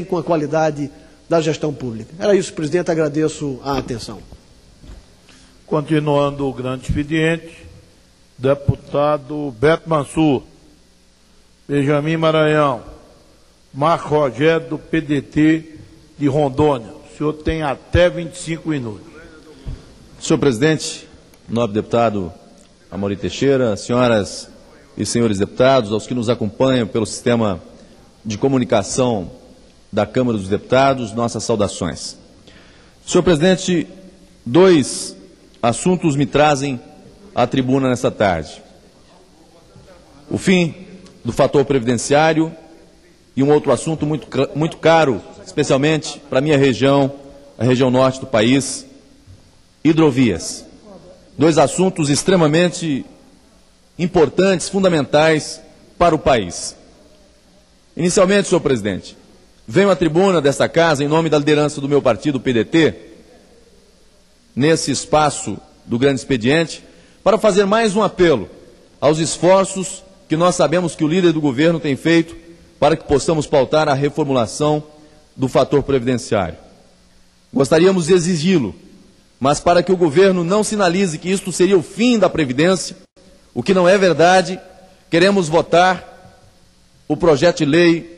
com a qualidade da gestão pública. Era isso, presidente, agradeço a atenção. Continuando o grande expediente, deputado Beto Mansur, Benjamin Maranhão, Marco Rogério, do PDT de Rondônia. O senhor tem até 25 minutos. Senhor presidente, nobre deputado Amorim Teixeira, senhoras e senhores deputados, aos que nos acompanham pelo sistema de comunicação da Câmara dos Deputados, nossas saudações. Senhor presidente, dois assuntos me trazem à tribuna nesta tarde. O fim do fator previdenciário e um outro assunto muito caro, especialmente para a minha região, a região norte do país, hidrovias. Dois assuntos extremamente importantes, fundamentais para o país. Inicialmente, senhor presidente, venho à tribuna desta casa, em nome da liderança do meu partido, o PDT, nesse espaço do grande expediente, para fazer mais um apelo aos esforços que nós sabemos que o líder do governo tem feito para que possamos pautar a reformulação do fator previdenciário. Gostaríamos de exigi-lo, mas para que o governo não sinalize que isto seria o fim da Previdência, o que não é verdade, queremos votar o projeto de lei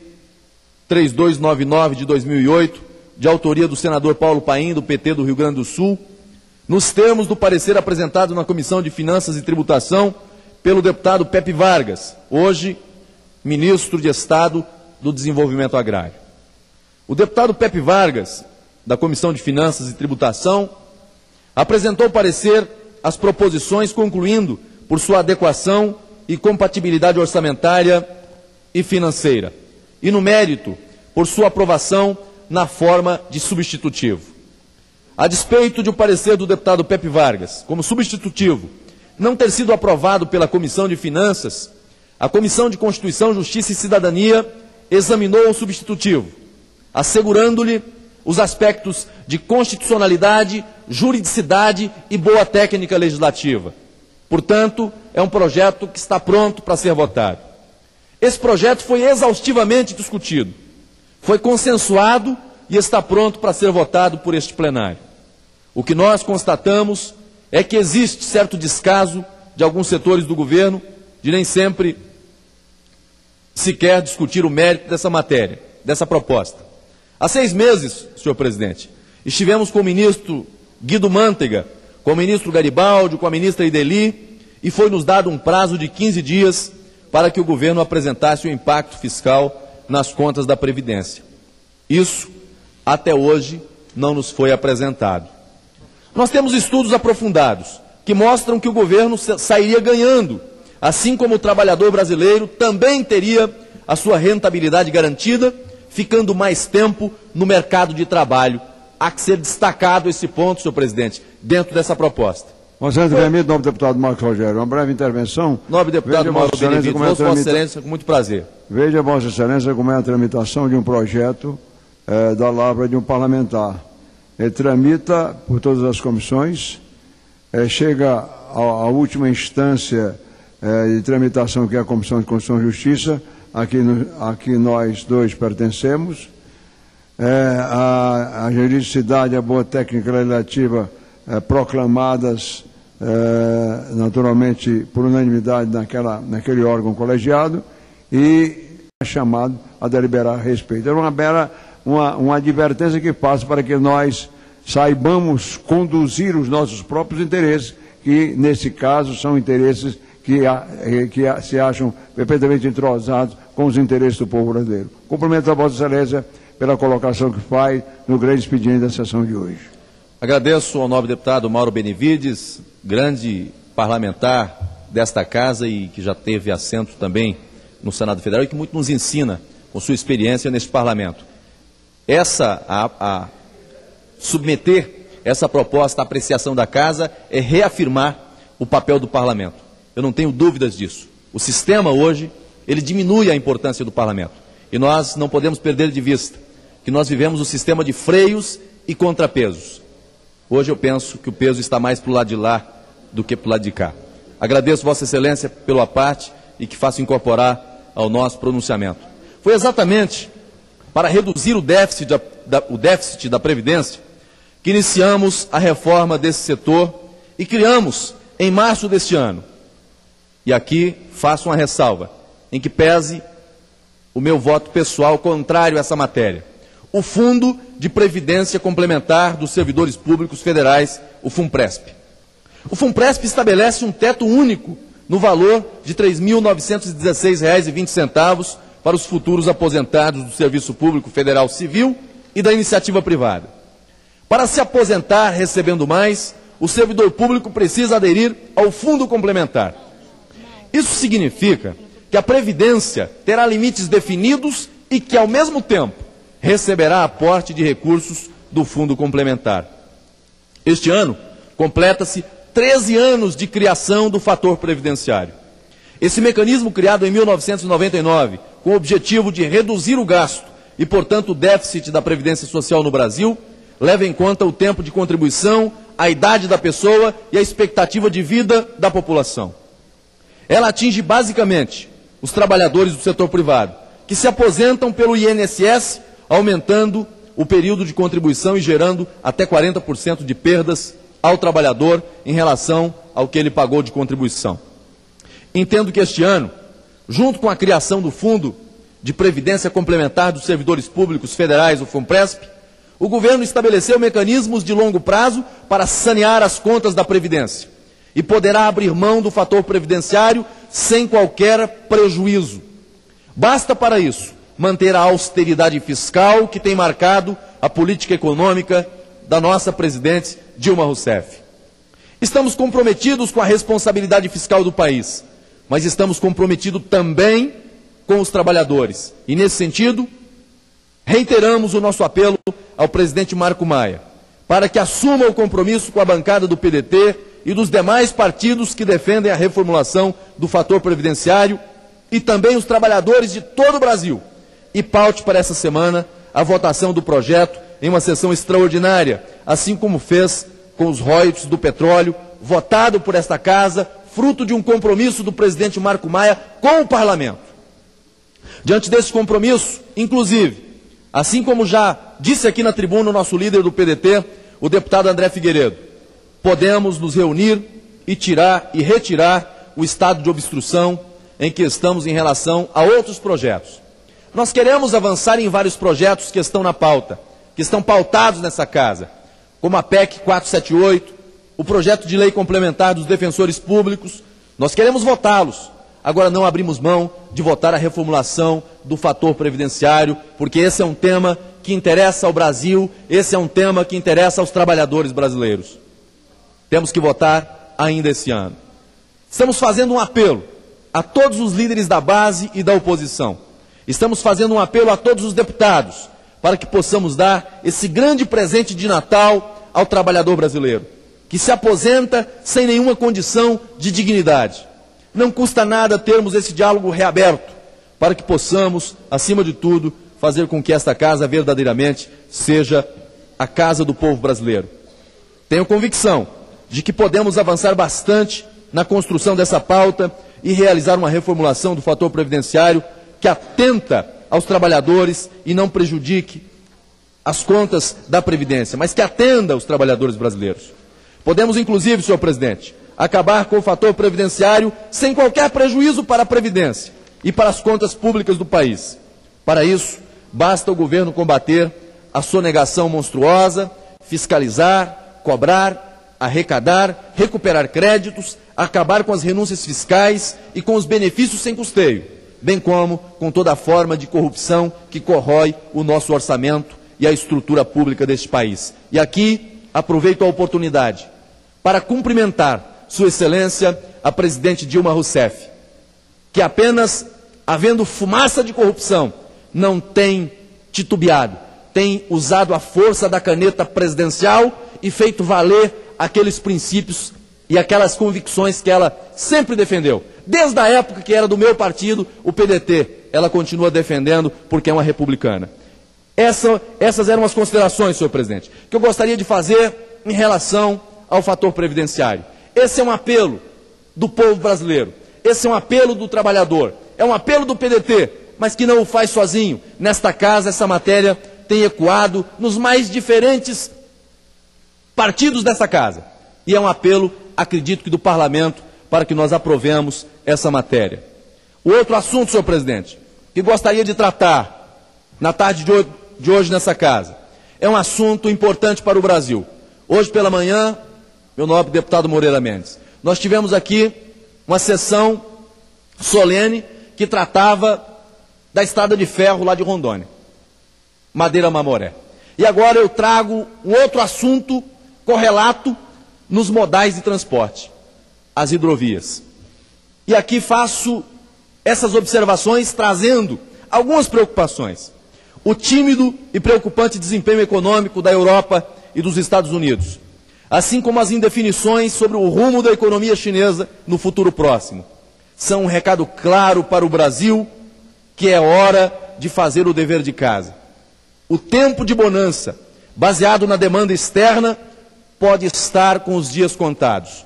3299 de 2008, de autoria do senador Paulo Paim, do PT do Rio Grande do Sul, nos termos do parecer apresentado na Comissão de Finanças e Tributação pelo deputado Pepe Vargas, hoje ministro de Estado do Desenvolvimento Agrário. O deputado Pepe Vargas, da Comissão de Finanças e Tributação, apresentou o parecer as proposições, concluindo por sua adequação e compatibilidade orçamentária e financeira, e no mérito, por sua aprovação na forma de substitutivo. A despeito de o parecer do deputado Pepe Vargas, como substitutivo, não ter sido aprovado pela Comissão de Finanças, a Comissão de Constituição, Justiça e Cidadania examinou o substitutivo, assegurando-lhe os aspectos de constitucionalidade, juridicidade e boa técnica legislativa. Portanto, é um projeto que está pronto para ser votado. Esse projeto foi exaustivamente discutido, foi consensuado e está pronto para ser votado por este plenário. O que nós constatamos é que existe certo descaso de alguns setores do governo de nem sempre sequer discutir o mérito dessa matéria, dessa proposta. Há 6 meses, senhor presidente, estivemos com o ministro Guido Mantega, com o ministro Garibaldi, com a ministra Ideli, e foi nos dado um prazo de 15 dias para que o governo apresentasse o impacto fiscal nas contas da Previdência. Isso, até hoje, não nos foi apresentado. Nós temos estudos aprofundados que mostram que o governo sairia ganhando, assim como o trabalhador brasileiro também teria a sua rentabilidade garantida, ficando mais tempo no mercado de trabalho. Há que ser destacado esse ponto, senhor presidente, dentro dessa proposta. Conselho permite, nobre deputado Marcos Rogério, uma breve intervenção. Nobre deputado Mauro Benevides, Vossa Excelência, com muito prazer. Veja, Vossa Excelência, como é a tramitação de um projeto da lavra de um parlamentar. Ele tramita por todas as comissões, chega à última instância de tramitação, que é a Comissão de Constituição e Justiça, aqui nós dois pertencemos. A juridicidade e a boa técnica legislativa proclamadas naturalmente por unanimidade naquele órgão colegiado e é chamado a deliberar a respeito. É uma advertência que passa para que nós saibamos conduzir os nossos próprios interesses, que nesse caso são interesses que se acham perfeitamente entrosados com os interesses do povo brasileiro. Cumprimento a Vossa Excelência pela colocação que faz no grande expediente da sessão de hoje. Agradeço ao nobre deputado Mauro Benevides, grande parlamentar desta casa e que já teve assento também no Senado Federal e que muito nos ensina com sua experiência neste parlamento. Submeter essa proposta à apreciação da casa é reafirmar o papel do parlamento. Eu não tenho dúvidas disso. O sistema hoje, ele diminui a importância do parlamento. E nós não podemos perder de vista que nós vivemos um sistema de freios e contrapesos. Hoje eu penso que o peso está mais para o lado de lá do que para o lado de cá. Agradeço Vossa Excelência pela parte e que faço incorporar ao nosso pronunciamento. Foi exatamente para reduzir o déficit da Previdência, que iniciamos a reforma desse setor e criamos em março deste ano. E aqui faço uma ressalva, em que pese o meu voto pessoal contrário a essa matéria. O Fundo de Previdência Complementar dos Servidores Públicos Federais, o FUNPRESP. O FUNPRESP estabelece um teto único no valor de R$ 3.916,20 para os futuros aposentados do Serviço Público Federal Civil e da iniciativa privada. Para se aposentar recebendo mais, o servidor público precisa aderir ao fundo complementar. Isso significa que a Previdência terá limites definidos e que, ao mesmo tempo, receberá aporte de recursos do fundo complementar. Este ano, completa-se 13 anos de criação do fator previdenciário. Esse mecanismo, criado em 1999, com o objetivo de reduzir o gasto e, portanto, o déficit da Previdência Social no Brasil, leva em conta o tempo de contribuição, a idade da pessoa e a expectativa de vida da população. Ela atinge basicamente os trabalhadores do setor privado, que se aposentam pelo INSS, aumentando o período de contribuição e gerando até 40% de perdas ao trabalhador em relação ao que ele pagou de contribuição. Entendo que este ano, junto com a criação do Fundo de Previdência Complementar dos Servidores Públicos Federais, o FUNPRESP, o governo estabeleceu mecanismos de longo prazo para sanear as contas da Previdência e poderá abrir mão do fator previdenciário sem qualquer prejuízo. Basta para isso manter a austeridade fiscal que tem marcado a política econômica da nossa presidente Dilma Rousseff. Estamos comprometidos com a responsabilidade fiscal do país, mas estamos comprometidos também com os trabalhadores. E, nesse sentido, reiteramos o nosso apelo ao presidente Marco Maia para que assuma o compromisso com a bancada do PDT e dos demais partidos que defendem a reformulação do fator previdenciário e também os trabalhadores de todo o Brasil e paute para essa semana a votação do projeto em uma sessão extraordinária, assim como fez com os royalties do petróleo, votado por esta Casa, fruto de um compromisso do presidente Marco Maia com o Parlamento. Diante desse compromisso, inclusive, assim como já disse aqui na tribuna o nosso líder do PDT, o deputado André Figueiredo, podemos nos reunir e retirar o estado de obstrução em que estamos em relação a outros projetos. Nós queremos avançar em vários projetos que estão na pauta, que estão pautados nessa Casa, como a PEC 478, o projeto de lei complementar dos defensores públicos. Nós queremos votá-los. Agora não abrimos mão de votar a reformulação do fator previdenciário, porque esse é um tema que interessa ao Brasil, esse é um tema que interessa aos trabalhadores brasileiros. Temos que votar ainda esse ano. Estamos fazendo um apelo a todos os líderes da base e da oposição. Estamos fazendo um apelo a todos os deputados para que possamos dar esse grande presente de Natal ao trabalhador brasileiro, que se aposenta sem nenhuma condição de dignidade. Não custa nada termos esse diálogo reaberto para que possamos, acima de tudo, fazer com que esta Casa verdadeiramente seja a casa do povo brasileiro. Tenho convicção de que podemos avançar bastante na construção dessa pauta e realizar uma reformulação do fator previdenciário que atenta aos trabalhadores e não prejudique as contas da Previdência, mas que atenda aos trabalhadores brasileiros. Podemos, inclusive, senhor presidente, acabar com o fator previdenciário sem qualquer prejuízo para a Previdência e para as contas públicas do país. Para isso, basta o governo combater a sonegação monstruosa, fiscalizar, cobrar, arrecadar, recuperar créditos, acabar com as renúncias fiscais e com os benefícios sem custeio, bem como com toda forma de corrupção que corrói o nosso orçamento e a estrutura pública deste país. E aqui aproveito a oportunidade para cumprimentar Sua Excelência, a presidente Dilma Rousseff, que apenas havendo fumaça de corrupção, não tem titubeado, tem usado a força da caneta presidencial e feito valer aqueles princípios e aquelas convicções que ela sempre defendeu. Desde a época que era do meu partido, o PDT, ela continua defendendo porque é uma republicana. Essas eram as considerações, senhor presidente, que eu gostaria de fazer em relação ao fator previdenciário. Esse é um apelo do povo brasileiro, esse é um apelo do trabalhador, é um apelo do PDT mas que não o faz sozinho. Nesta casa, essa matéria tem ecoado nos mais diferentes partidos dessa casa. E é um apelo, acredito que do Parlamento, para que nós aprovemos essa matéria. O outro assunto, senhor presidente, que gostaria de tratar na tarde de hoje nessa casa, é um assunto importante para o Brasil. Hoje pela manhã, meu nobre deputado Moreira Mendes, nós tivemos aqui uma sessão solene que tratava da estrada de ferro lá de Rondônia, Madeira Mamoré. E agora eu trago um outro assunto correlato nos modais de transporte, as hidrovias. E aqui faço essas observações trazendo algumas preocupações. O tímido e preocupante desempenho econômico da Europa e dos Estados Unidos, assim como as indefinições sobre o rumo da economia chinesa no futuro próximo, são um recado claro para o Brasil que é hora de fazer o dever de casa. O tempo de bonança, baseado na demanda externa, pode estar com os dias contados.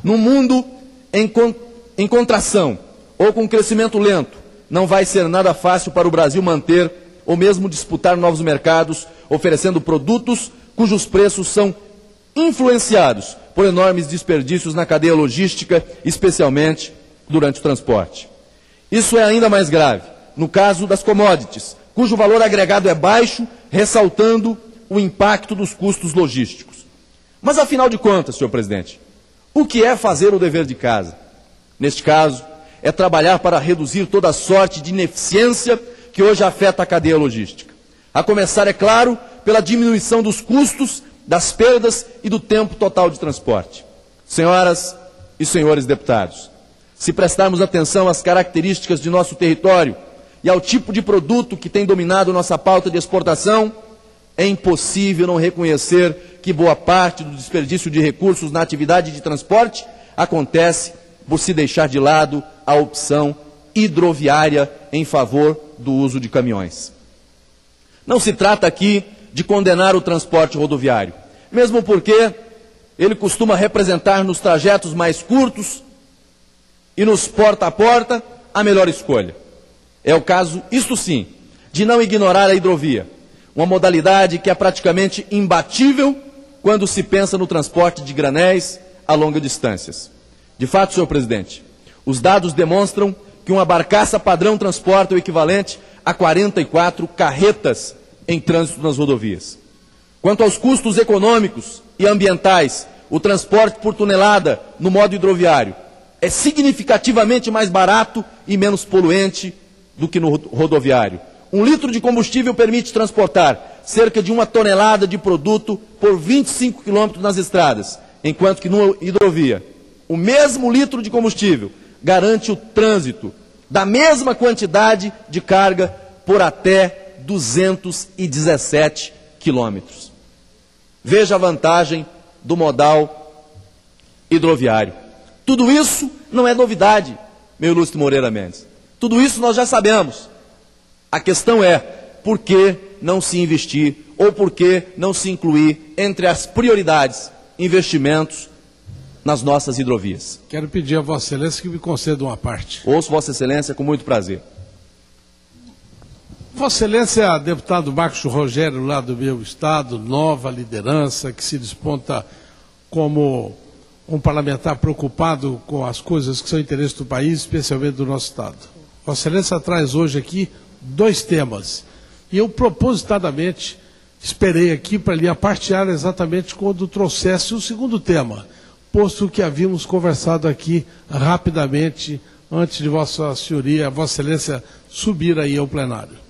Num mundo em contração ou com crescimento lento, não vai ser nada fácil para o Brasil manter ou mesmo disputar novos mercados, oferecendo produtos cujos preços são influenciados por enormes desperdícios na cadeia logística, especialmente durante o transporte. Isso é ainda mais grave no caso das commodities, cujo valor agregado é baixo, ressaltando o impacto dos custos logísticos. Mas, afinal de contas, senhor presidente, o que é fazer o dever de casa? Neste caso, é trabalhar para reduzir toda a sorte de ineficiência que hoje afeta a cadeia logística. A começar, é claro, pela diminuição dos custos, das perdas e do tempo total de transporte. Senhoras e senhores deputados, se prestarmos atenção às características de nosso território e ao tipo de produto que tem dominado nossa pauta de exportação, é impossível não reconhecer que boa parte do desperdício de recursos na atividade de transporte acontece por se deixar de lado a opção hidroviária em favor do uso de caminhões. Não se trata aqui de condenar o transporte rodoviário, mesmo porque ele costuma representar nos trajetos mais curtos e nos porta a porta a melhor escolha. É o caso, isto sim, de não ignorar a hidrovia, uma modalidade que é praticamente imbatível quando se pensa no transporte de granéis a longas distâncias. De fato, senhor presidente, os dados demonstram que uma barcaça padrão transporta o equivalente a 44 carretas em trânsito nas rodovias. Quanto aos custos econômicos e ambientais, o transporte por tonelada no modo hidroviário é significativamente mais barato e menos poluente do que no rodoviário. 1 litro de combustível permite transportar cerca de 1 tonelada de produto por 25 quilômetros nas estradas, enquanto que no hidrovia, o mesmo litro de combustível garante o trânsito da mesma quantidade de carga por até 217 quilômetros. Veja a vantagem do modal hidroviário. Tudo isso não é novidade, meu ilustre Moreira Mendes. Tudo isso nós já sabemos. A questão é, por que não se investir ou por que não se incluir entre as prioridades investimentos nas nossas hidrovias? Quero pedir a Vossa Excelência que me conceda uma parte. Ouço Vossa Excelência com muito prazer. Vossa Excelência, deputado Marcos Rogério, lá do meu estado, nova liderança, que se desponta como um parlamentar preocupado com as coisas que são interesse do país, especialmente do nosso estado. Vossa Excelência traz hoje aqui 2 temas. E eu, propositadamente, esperei aqui para lhe apartear exatamente quando trouxesse o segundo tema, posto que havíamos conversado aqui rapidamente antes de Vossa Senhoria, Vossa Excelência, subir aí ao plenário.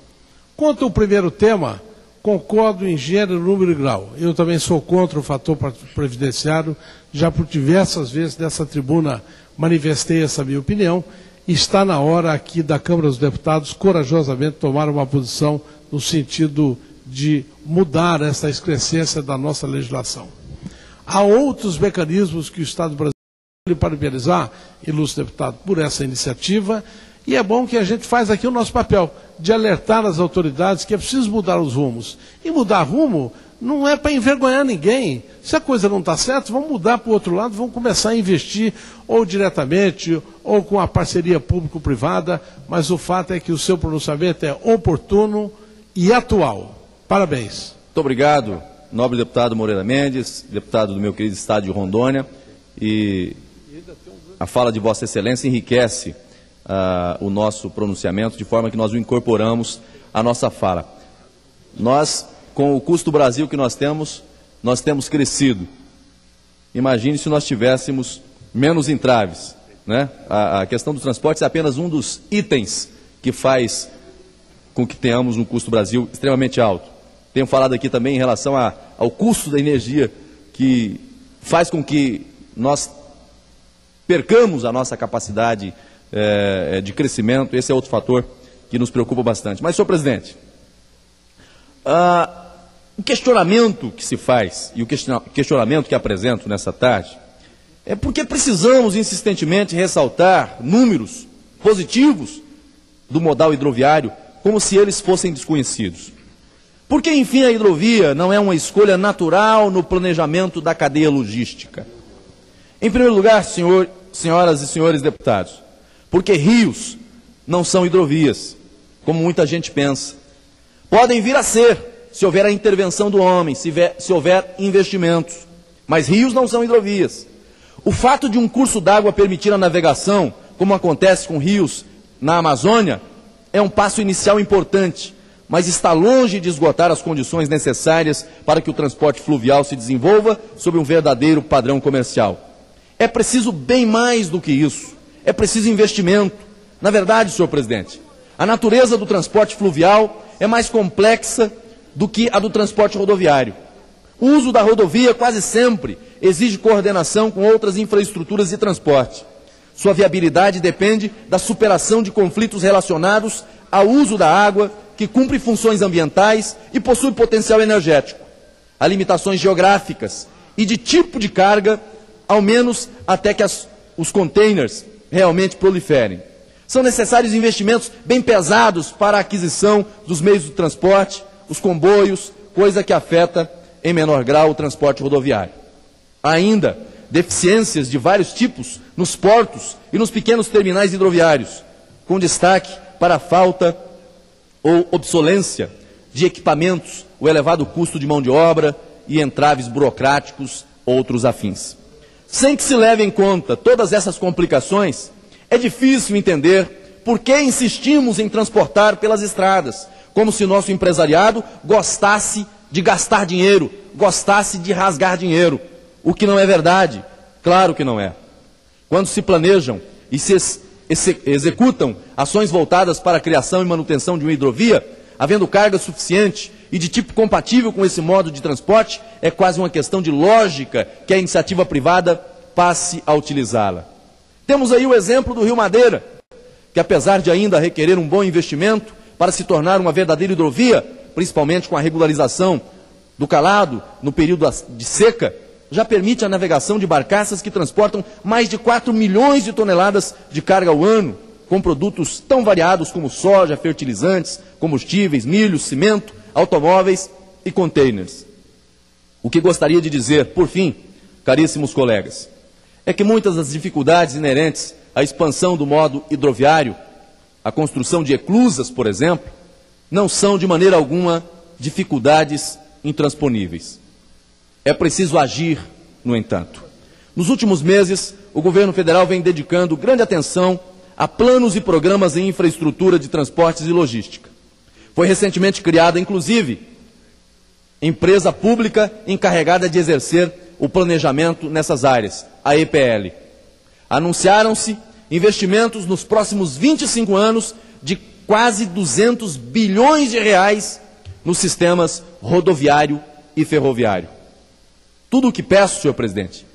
Quanto ao primeiro tema, concordo em gênero, número e grau. Eu também sou contra o fator previdenciário, já por diversas vezes nessa tribuna manifestei essa minha opinião. Está na hora aqui da Câmara dos Deputados corajosamente tomar uma posição no sentido de mudar essa excrescência da nossa legislação. Há outros mecanismos que o Estado brasileiro pode parabenizar, ilustre deputado, por essa iniciativa, E é bom que a gente faz aqui o nosso papel, de alertar as autoridades que é preciso mudar os rumos. E mudar rumo não é para envergonhar ninguém. Se a coisa não está certa, vamos mudar para o outro lado, vamos começar a investir ou diretamente ou com a parceria público-privada, mas o fato é que o seu pronunciamento é oportuno e atual. Parabéns. Muito obrigado, nobre deputado Moreira Mendes, deputado do meu querido estado de Rondônia, e a fala de Vossa Excelência enriquece o nosso pronunciamento, de forma que nós o incorporamos à nossa fala. Nós, com o custo do Brasil que nós temos crescido. Imagine se nós tivéssemos menos entraves, né? A questão do transporte é apenas um dos itens que faz com que tenhamos um custo do Brasil extremamente alto. Tenho falado aqui também em relação ao custo da energia, que faz com que nós percamos a nossa capacidade de crescimento. Esse é outro fator que nos preocupa bastante. Mas, senhor presidente, o questionamento que se faz e o questionamento que apresento nessa tarde é porque precisamos insistentemente ressaltar números positivos do modal hidroviário como se eles fossem desconhecidos. Porque, enfim, a hidrovia não é uma escolha natural no planejamento da cadeia logística. Em primeiro lugar, senhoras e senhores deputados, porque rios não são hidrovias, como muita gente pensa. Podem vir a ser, se houver a intervenção do homem, se houver investimentos, mas rios não são hidrovias. O fato de um curso d'água permitir a navegação, como acontece com rios na Amazônia, é um passo inicial importante, mas está longe de esgotar as condições necessárias para que o transporte fluvial se desenvolva sob um verdadeiro padrão comercial. É preciso bem mais do que isso. É preciso investimento. Na verdade, senhor presidente, a natureza do transporte fluvial é mais complexa do que a do transporte rodoviário. O uso da rodovia quase sempre exige coordenação com outras infraestruturas de transporte. Sua viabilidade depende da superação de conflitos relacionados ao uso da água, que cumpre funções ambientais e possui potencial energético, a limitações geográficas e de tipo de carga, ao menos até que os containers realmente proliferem. São necessários investimentos bem pesados para a aquisição dos meios de transporte, os comboios, coisa que afeta em menor grau o transporte rodoviário. Ainda, deficiências de vários tipos nos portos e nos pequenos terminais hidroviários, com destaque para a falta ou obsolência de equipamentos, o elevado custo de mão de obra e entraves burocráticos, outros afins. Sem que se leve em conta todas essas complicações, é difícil entender por que insistimos em transportar pelas estradas, como se nosso empresariado gostasse de gastar dinheiro, gostasse de rasgar dinheiro, o que não é verdade, claro que não é. Quando se planejam e se executam ações voltadas para a criação e manutenção de uma hidrovia, havendo carga suficiente e de tipo compatível com esse modo de transporte, é quase uma questão de lógica que a iniciativa privada passe a utilizá-la. Temos aí o exemplo do Rio Madeira, que apesar de ainda requerer um bom investimento para se tornar uma verdadeira hidrovia, principalmente com a regularização do calado no período de seca, já permite a navegação de barcaças que transportam mais de 4 milhões de toneladas de carga ao ano, com produtos tão variados como soja, fertilizantes, combustíveis, milho, cimento, automóveis e containers. O que gostaria de dizer, por fim, caríssimos colegas, é que muitas das dificuldades inerentes à expansão do modo hidroviário, a construção de eclusas, por exemplo, não são de maneira alguma dificuldades intransponíveis. É preciso agir, no entanto. Nos últimos meses, o governo federal vem dedicando grande atenção a planos e programas em infraestrutura de transportes e logística. Foi recentemente criada, inclusive, empresa pública encarregada de exercer o planejamento nessas áreas, a EPL. Anunciaram-se investimentos nos próximos 25 anos de quase 200 bilhões de reais nos sistemas rodoviário e ferroviário. Tudo o que peço, senhor presidente,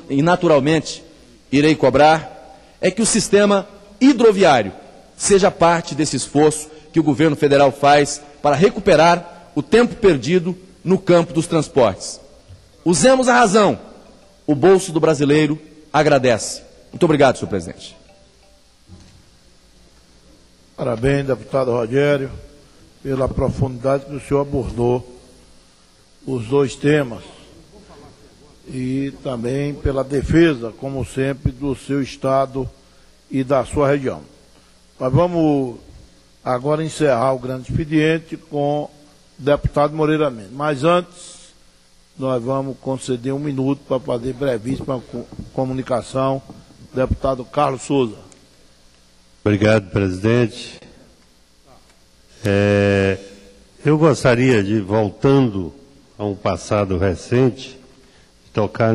e naturalmente irei cobrar, é que o sistema hidroviário seja parte desse esforço que o governo federal faz para recuperar o tempo perdido no campo dos transportes. Usemos a razão. O bolso do brasileiro agradece. Muito obrigado, senhor presidente. Parabéns, deputado Rogério, pela profundidade que o senhor abordou os dois temas e também pela defesa, como sempre, do seu estado e da sua região. Nós vamos agora encerrar o grande expediente com o deputado Moreira Mendes. Mas antes, nós vamos conceder 1 minuto para fazer brevíssima comunicação. Deputado Carlos Souza. Obrigado, presidente. Eu gostaria de, voltando a um passado recente, tocar